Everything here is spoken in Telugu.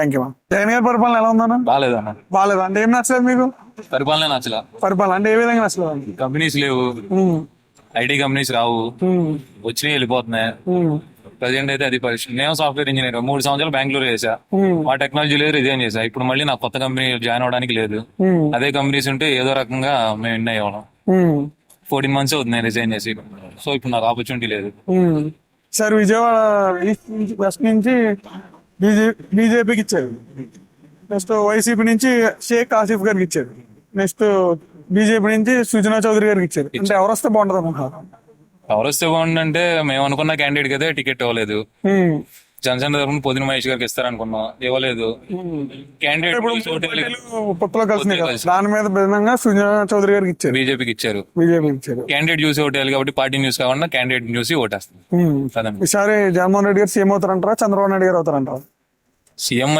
Thank you. జగన్ గారి పరిపాలన ఎలా ఉందన్న? బాగాలేదన్న. బాగాలేదు అంటే ఏం నచ్చలేదు మీకు? పరిపాలన నచ్చలా. పరిపాలన అంటే ఏ విధంగా నచ్చలేదు? కంపెనీస్ లేవు, ఐటీ కంపెనీస్ రావు, వచ్చినాయి వెళ్ళిపోతున్నాయి. ప్రజెంట్ అయితే అది పరిస్థితి. నేను సాఫ్ట్వేర్ ఇంజనీర్ 3 సంవత్సరాలు బెంగళూరు చేసా. మా టెక్నాలజీ లేదు, రిజైన్ చేసా. ఇప్పుడు మళ్ళీ నాకు కొత్త కంపెనీ జాయిన్ అవడానికి లేదు. అదే కంపెనీస్ ఉంటే ఏదో రకంగా మేము విన్ అయ్యేవాళ్ళం. 14 months అవుతుంది నేను రిజైన్ చేసి. సో ఇప్పుడు నాకు ఆపర్చునిటీ లేదు. సార్ విజయవాడ వెస్ట్ నుంచి బీజేపీకి ఇచ్చారు. నెక్స్ట్ వైసీపీ నుంచి షేక్ ఆసిఫ్ గారికి ఇచ్చారు. నెక్స్ట్ బీజేపీ నుంచి సుజనా చౌదరి గారికి ఇచ్చారు. అంటే ఎవరు వస్తే బాగుంటది అనుకుంటున్నారు? ఎవరు వస్తే బాగుందంటే మేము అనుకున్న క్యాండిడేట్ అయితే టికెట్ ఇవ్వలేదు. జనసేన తరఫున పొదిన మహేష్ గారికి ఇస్తారనుకున్నాం, ఇవ్వలేదు. క్యాండిడేట్ పొత్తులో కలిసి దాని మీద భిన్నంగా సుజనా చౌదరి గారికి ఇచ్చారు, బీజేపీకి ఇచ్చారు. క్యాండిడేట్ చూసి ఓటేయాలి కాబట్టి పార్టీ న్యూస్ కాకుండా క్యాండిడేట్ చూసి ఓటేస్తాం. ఈసారి జగన్మోహన్ రెడ్డి గారు సీఎం అవుతారంటారా, చంద్రబాబు నాయుడు గారు అవుతారంటారా? సీఎం